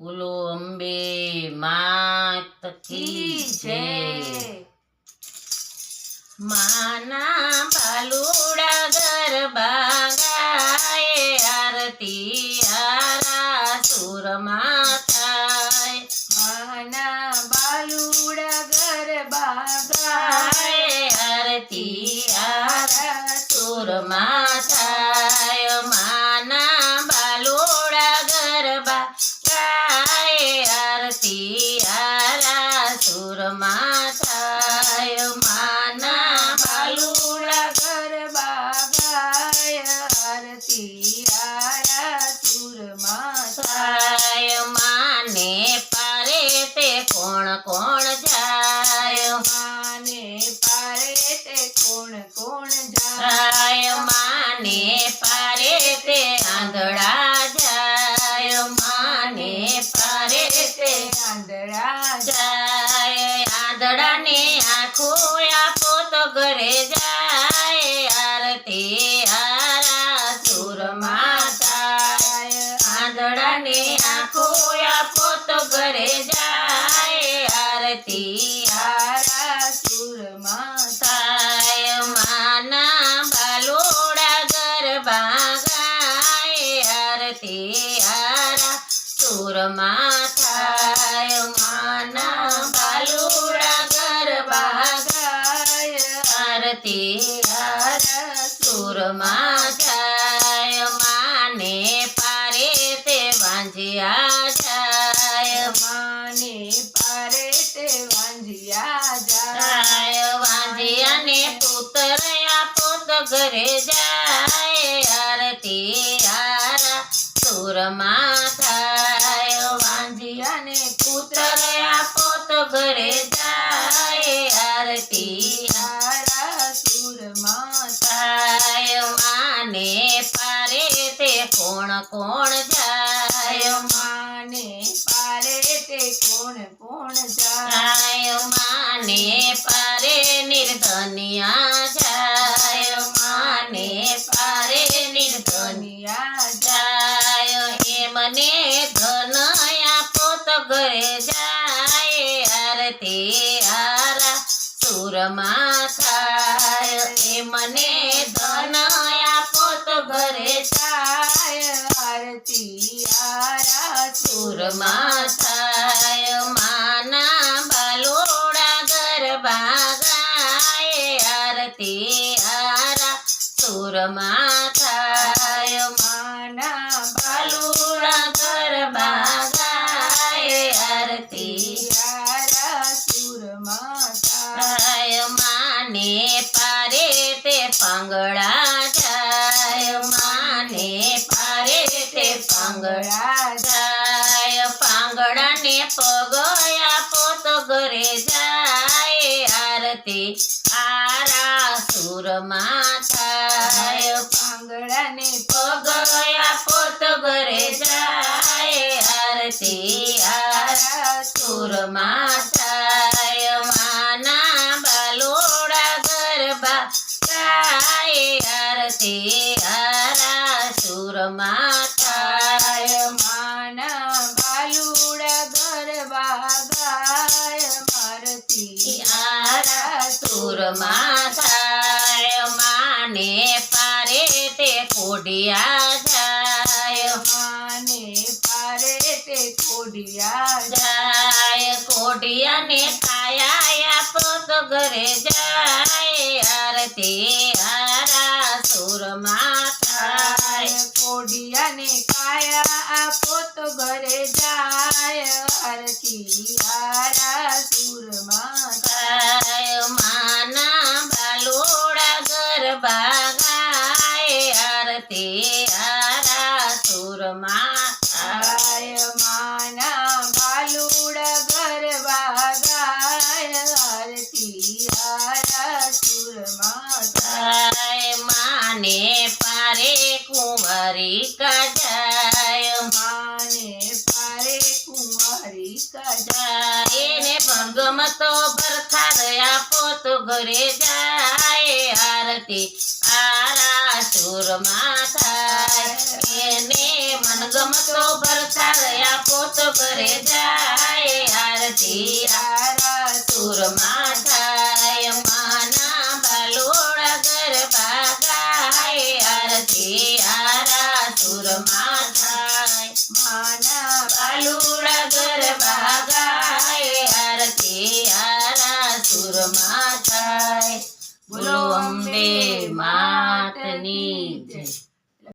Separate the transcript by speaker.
Speaker 1: બોલો અંબે માત કી જય। માના બાલુડા ગરબા ગાય, આરતી આરા સુરમાં થાય।
Speaker 2: માના બાલુડા ગરબા ગાય,
Speaker 1: આરતી આરા સુરમાં થાય। માના બાલુડા ગરબા ગાય, આરતી આરા સુરમાં થાય। માના
Speaker 2: બાલુડા ગરબા ગાય, આરતી આરા સુરમાં
Speaker 1: થાય। માને પારે તે કોણ કોણ જાય,
Speaker 2: માને પારે તે કોણ કોણ
Speaker 1: જાય। માને પારે તે આંધળા જાય, માને પારે તે
Speaker 2: આંધળા
Speaker 1: જાય। આંધળાને આંખો આપો તો ઘરે જાય, આરતી આરા સુરમાં થાય। આંધળાને આંખો આપો તો ઘરે જાય, આરતી
Speaker 2: આરા સુરમાં
Speaker 1: થાય। માના બાલોડા ગરબા ગાય, આરતી આરા સુરમાં થાય। માના બાલોડા ગરબા
Speaker 2: ગાય,
Speaker 1: આરતી આરા સુરમાં થાય। માને પારે તે વાંજિયા જાય,
Speaker 2: માને પારે તે વાંજિયા જાય।
Speaker 1: વાંજિયાને પુત્ર આપો તો ઘરે જાય, આરતી આરા સુરમાં થાય। વાંજિયાને પુત્ર આપો તો ઘરે જાય, આરતી
Speaker 2: આરા સુરમાં
Speaker 1: થાય। માને પારે તે કોણ કોણ જાય,
Speaker 2: માને પારે તે કોણ કોણ જાય।
Speaker 1: માને પારે નિર્ધનિયા જાય, માને પારે નિર્ધનિયા જાય। એમને ધન આપો તો ઘરે જાય, આરતી આરા સુરમાં થાય। એમને ધન આપો તો ઘરે
Speaker 2: જાય, આરતી આરા
Speaker 1: સુરમાં થાય। માના બાલોડા ગરબા ગાય, આરતી આરા સુરમાં થાય।
Speaker 2: માના
Speaker 1: બાલોડા ગરબા ગાય, આરતી
Speaker 2: આરા સુરમાં
Speaker 1: થાય। માને પારે તે પાંગળા જાય, માને પારે તે પાંગળા જાય। પાંગળાને પગ આપો તો ઘરે જાય, આરતી આરા સુરમાં થાય।
Speaker 2: પાંગળાને
Speaker 1: પગ આપો તો ઘરે જાય, આરતી આરા સુરમાં થાય। માના બાલોડા ગરબા ગાય, આરતી આરા સુરમાં થાય।
Speaker 2: માના બાલુડા ગરબા ગાય, મારતી
Speaker 1: આરા સુરમાં થાય। માને પારે તે કોડિયા જાય,
Speaker 2: માને પારે તે કોડિયા
Speaker 1: જાય। કોડિયાને કાયા આપો તો ઘરે જાય, આરતી આરા સુરમાં થાય।
Speaker 2: કોડિયાને કાયા આપો તો ઘરે જાય, આરતી આરા સુરમાં
Speaker 1: થાય। માના બાલોડા ગરબા ગાય, આરતી આરા સુરમાં થાય।
Speaker 2: માના બાલુડા ગરબા ગાય, આરતી આરા સુરમાં
Speaker 1: થાય। માને પારે કુંવારી કા જાય,
Speaker 2: માને પારે કુંવારી કા
Speaker 1: જાય। એને મનગમતો ભરથાર આપો તો ઘરે જાય આરતી આરા સુરમાં થાય એને મનગમતો ભરથાર આપો તો ઘરે જાય આરતી
Speaker 2: તારા
Speaker 1: સુરમાં થાય માના બાલોડા ગરબા ગાય આરતી આરા સુરમાં થાય
Speaker 2: માના
Speaker 1: બાલુડા ગરબા ગાય આરતી આરા સુરમાં થાય બોલો અંબે માતની જય.